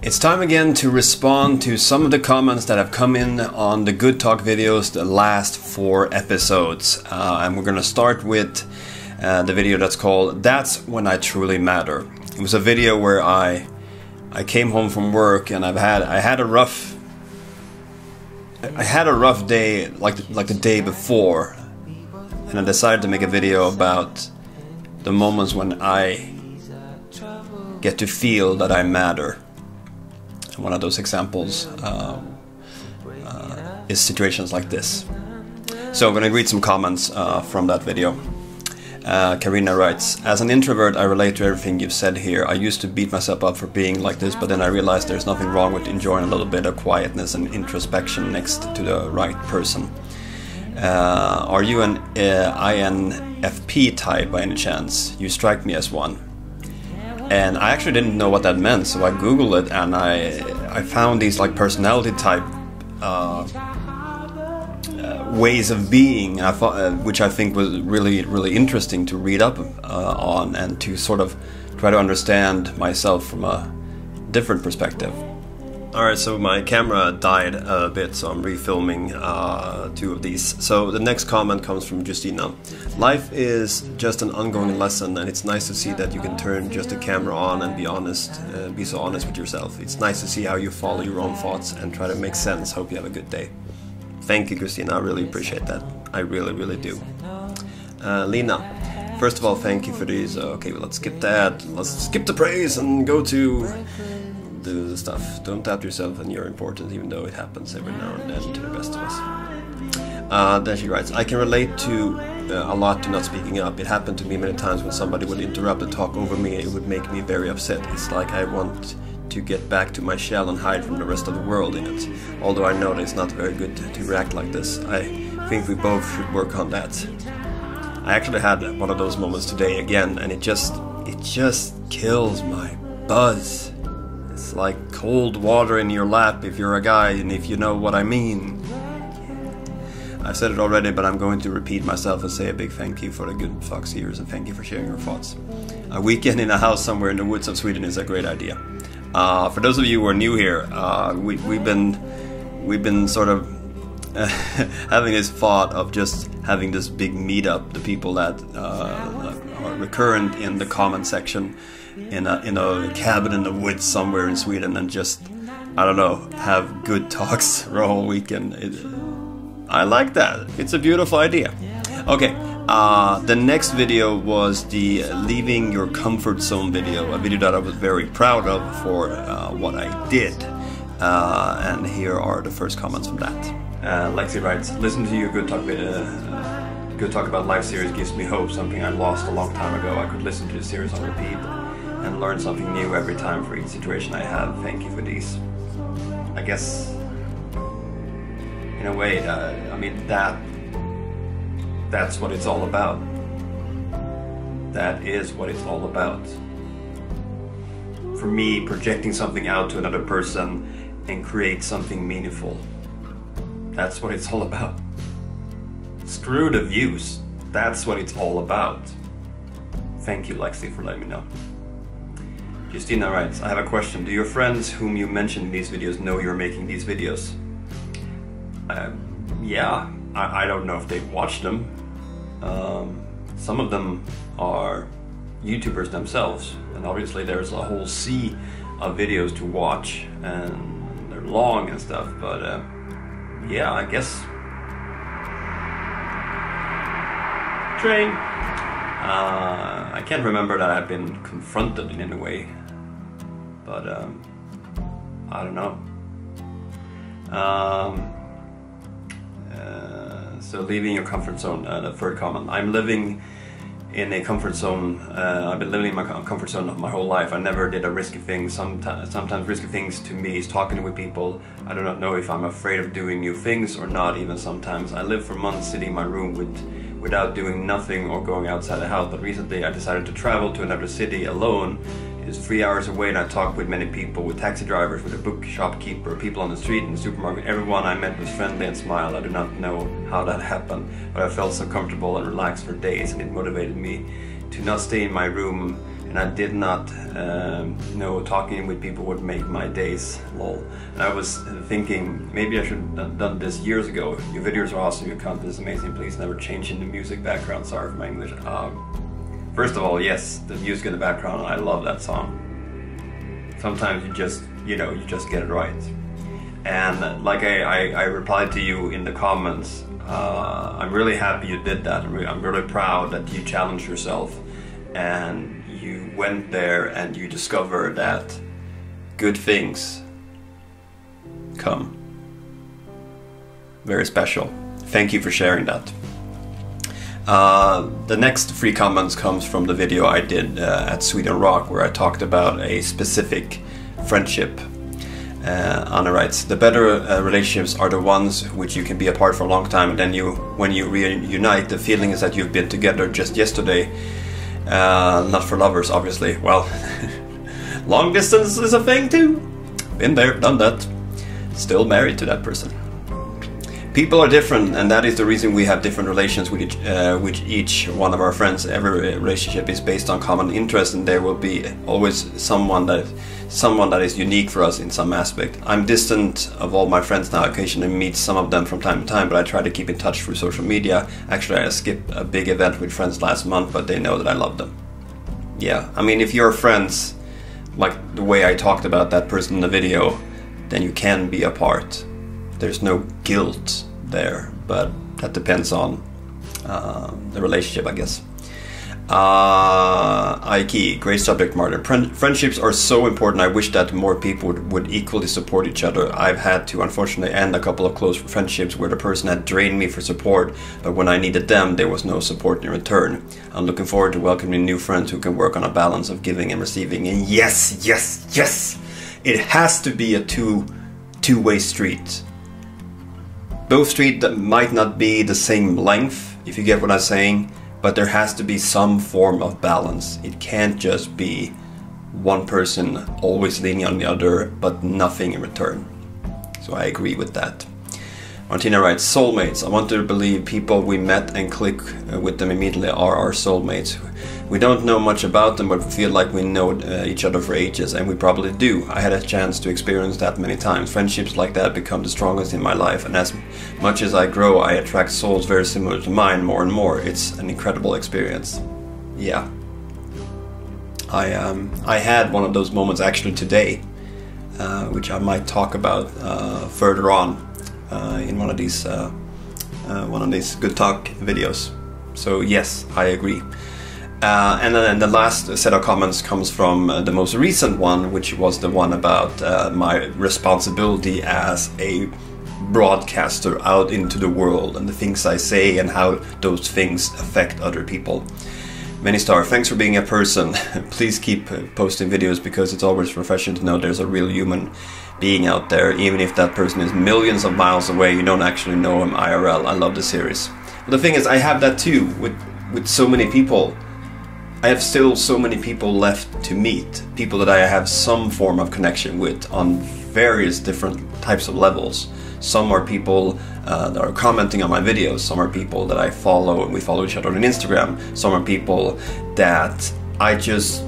It's time again to respond to some of the comments that have come in on the Good Talk videos the last 4 episodes. And we're going to start with the video that's called That's When I Truly Matter. It was a video where I came home from work and I had a rough day like the day before, and I decided to make a video about the moments when I get to feel that I matter. One of those examples is situations like this. So I'm going to read some comments from that video. Karina writes, as an introvert I relate to everything you've said here. I used to beat myself up for being like this, but then I realized there's nothing wrong with enjoying a little bit of quietness and introspection next to the right person. Are you an INFP type by any chance? You strike me as one. And I actually didn't know what that meant, so I googled it and I found these like personality type ways of being, which I think was really interesting to read up on and to sort of try to understand myself from a different perspective. Alright, so my camera died a bit, so I'm refilming 2 of these. So the next comment comes from Justina. Life is just an ongoing lesson, and it's nice to see that you can turn just the camera on and be honest, be so honest with yourself. It's nice to see how you follow your own thoughts and try to make sense. Hope you have a good day. Thank you, Christina. I really appreciate that. I really do. Lena, first of all, thank you for these. Okay, well, let's skip that. Let's skip the praise and go to the stuff. Don't doubt yourself and you're important, even though it happens every now and then to the best of us. Then she writes, I can relate to a lot to not speaking up. It happened to me many times when somebody would interrupt and talk over me. It would make me very upset. It's like I want to get back to my shell and hide from the rest of the world in it. Although I know that it's not very good to react like this. I think we both should work on that. I actually had one of those moments today again, and it just kills my buzz. It's like cold water in your lap if you're a guy and if you know what I mean. I've said it already, but I'm going to repeat myself and say a big thank you for the good Fox years and thank you for sharing your thoughts. A weekend in a house somewhere in the woods of Sweden is a great idea. For those of you who are new here, we've been sort of having this thought of just having this big meetup, the people that are recurrent in the comment section in a cabin in the woods somewhere in Sweden, and just, I don't know, have good talks for a whole weekend. I like that. It's a beautiful idea. Okay, the next video was the leaving your comfort zone video, a video that I was very proud of for what I did. And here are the first comments from that. Lexi writes, listen to your Good Talk video. Good Talk About Life series gives me hope, something I lost a long time ago. I could listen to the series on repeat and learn something new every time for each situation I have. Thank you for these. I guess, in a way, I mean, that's what it's all about. That is what it's all about. For me, projecting something out to another person and create something meaningful. That's what it's all about. Screw the views. That's what it's all about. Thank you, Lexi, for letting me know. Justina writes, I have a question. Do your friends whom you mentioned in these videos know you're making these videos? Yeah, I don't know if they've watched them. Some of them are YouTubers themselves, and obviously there's a whole sea of videos to watch, and they're long and stuff, but yeah, I guess. Train. I can't remember that I've been confronted in any way, but I don't know. So leaving your comfort zone, the third comment. I'm living in a comfort zone. I've been living in my comfort zone my whole life. I never did a risky thing. Sometimes risky things to me is talking with people. I do not know if I'm afraid of doing new things or not, even sometimes. I lived for months sitting in my room without doing nothing or going outside the house, but recently I decided to travel to another city alone. It's 3 hours away, and I talked with many people, with taxi drivers, with a book shopkeeper, people on the street, in the supermarket. Everyone I met was friendly and smiled. I do not know how that happened, but I felt so comfortable and relaxed for days, and it motivated me to not stay in my room and I did not know talking with people would make my days, lol. And I was thinking, maybe I should have done this years ago. Your videos are awesome, your content is amazing, please never change in the music background, sorry for my English. First of all, yes, the music in the background, I love that song. Sometimes you just get it right. And like I replied to you in the comments, I'm really happy you did that. I'm really proud that you challenged yourself and you went there and you discovered that good things come. Very special. Thank you for sharing that. The next 3 comments comes from the video I did at Sweden Rock, where I talked about a specific friendship. Anna writes, the better relationships are the ones which you can be apart for a long time, and then when you reunite, the feeling is that you've been together just yesterday. Not for lovers, obviously. Well, long distance is a thing too. Been there, done that. Still married to that person. People are different, and that is the reason we have different relations with each one of our friends. Every relationship is based on common interests, and there will be always someone that is unique for us in some aspect. I'm distant of all my friends now. I occasionally meet some of them from time to time, but I try to keep in touch through social media. Actually, I skipped a big event with friends last month, but they know that I love them. Yeah, I mean, if you're friends, like the way I talked about that person in the video, then you can be apart. There's no guilt there, but that depends on the relationship, I guess. Aiki, great subject, Martin. Friendships are so important. I wish that more people would equally support each other. I've had to, unfortunately, end a couple of close friendships where the person had drained me for support, but when I needed them, there was no support in return. I'm looking forward to welcoming new friends who can work on a balance of giving and receiving. And yes, yes, yes! It has to be a two-way street. Both streets that might not be the same length, if you get what I'm saying, but there has to be some form of balance. It can't just be one person always leaning on the other, but nothing in return. So I agree with that. Martina writes, soulmates. I want to believe people we met and click with them immediately are our soulmates. We don't know much about them, but feel like we know each other for ages, and we probably do. I had a chance to experience that many times. Friendships like that become the strongest in my life, and as much as I grow, I attract souls very similar to mine more and more. It's an incredible experience. Yeah. I had one of those moments actually today, which I might talk about further on in one of these good talk videos. So yes, I agree. And then the last set of comments comes from the most recent one, which was the one about my responsibility as a broadcaster out into the world and the things I say and how those things affect other people. Many Star, thanks for being a person. Please keep posting videos because it's always refreshing to know there's a real human being out there, even if that person is millions of miles away. You don't actually know him IRL. I love the series. But the thing is, I have that too with so many people. I have still so many people left to meet, people that I have some form of connection with on various different types of levels. Some are people that are commenting on my videos, some are people that I follow and we follow each other on Instagram, some are people that I just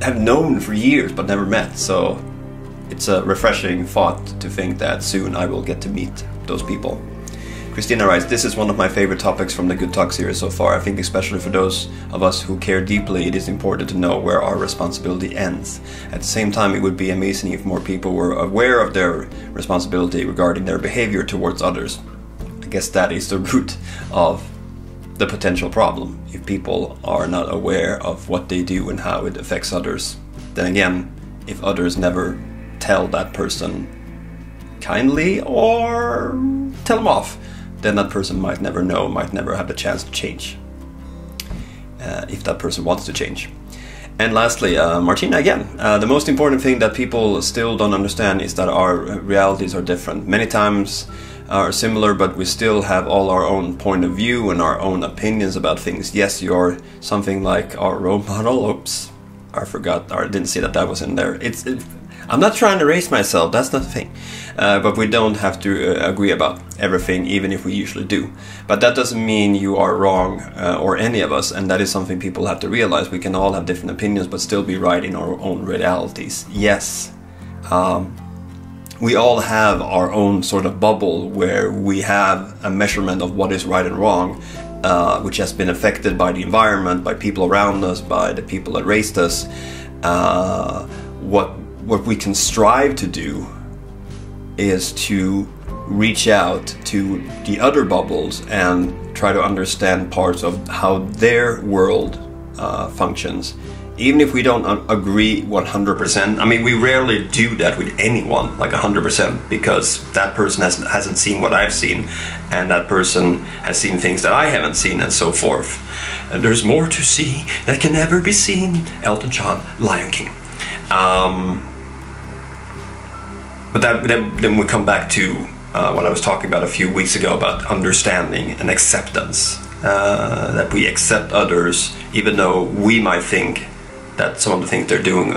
have known for years but never met. So it's a refreshing thought to think that soon I will get to meet those people. Christina writes, this is one of my favorite topics from the Good Talk series so far. I think especially for those of us who care deeply, it is important to know where our responsibility ends. At the same time, it would be amazing if more people were aware of their responsibility regarding their behavior towards others. I guess that is the root of the potential problem. If people are not aware of what they do and how it affects others, then again, if others never tell that person kindly or tell them off, then that person might never know, might never have the chance to change, if that person wants to change. And lastly, Martina again, the most important thing that people still don't understand is that our realities are different. Many times are similar, but we still have all our own point of view and our own opinions about things. Yes, you're something like our role model. Oops, I forgot, I didn't see that was in there. I'm not trying to raise myself, that's not the thing. But we don't have to agree about everything, even if we usually do. But that doesn't mean you are wrong, or any of us, and that is something people have to realize. We can all have different opinions, but still be right in our own realities. Yes. We all have our own sort of bubble where we have a measurement of what is right and wrong, which has been affected by the environment, by people around us, by the people that raised us. What we can strive to do is to reach out to the other bubbles and try to understand parts of how their world functions. Even if we don't agree 100%, I mean, we rarely do that with anyone, like 100%, because that person hasn't seen what I've seen, and that person has seen things that I haven't seen, and so forth. And there's more to see that can never be seen. Elton John, Lion King. But then we come back to what I was talking about a few weeks ago about understanding and acceptance. That we accept others, even though we might think that some of the things they're doing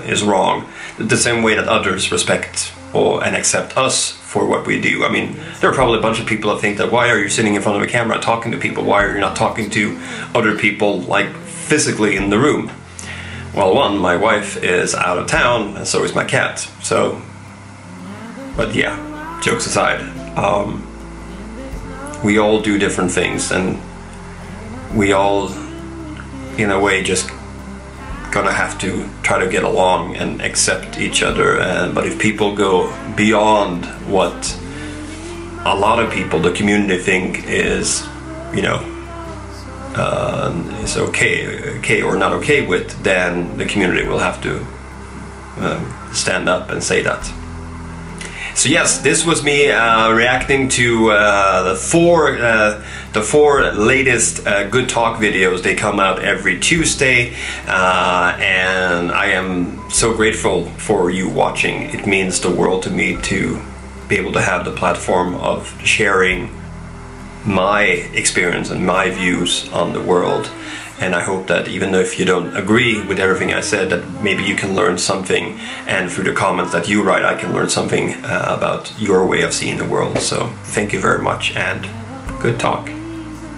is wrong. The same way that others respect and accept us for what we do. I mean, there are probably a bunch of people that think that, why are you sitting in front of a camera talking to people? Why are you not talking to other people, like, physically in the room? Well, one, my wife is out of town, and so is my cat. So, but yeah, jokes aside, we all do different things, and we all, in a way, just gonna have to try to get along and accept each other. But if people go beyond what a lot of people, the community, think is, you know, is okay or not okay with, then the community will have to stand up and say that. So yes, this was me reacting to the four latest Good Talk videos. They come out every Tuesday, and I am so grateful for you watching. It means the world to me to be able to have the platform of sharing my experience and my views on the world. And I hope that even though if you don't agree with everything I said, that maybe you can learn something, and through the comments that you write I can learn something about your way of seeing the world. So thank you very much, and good talk.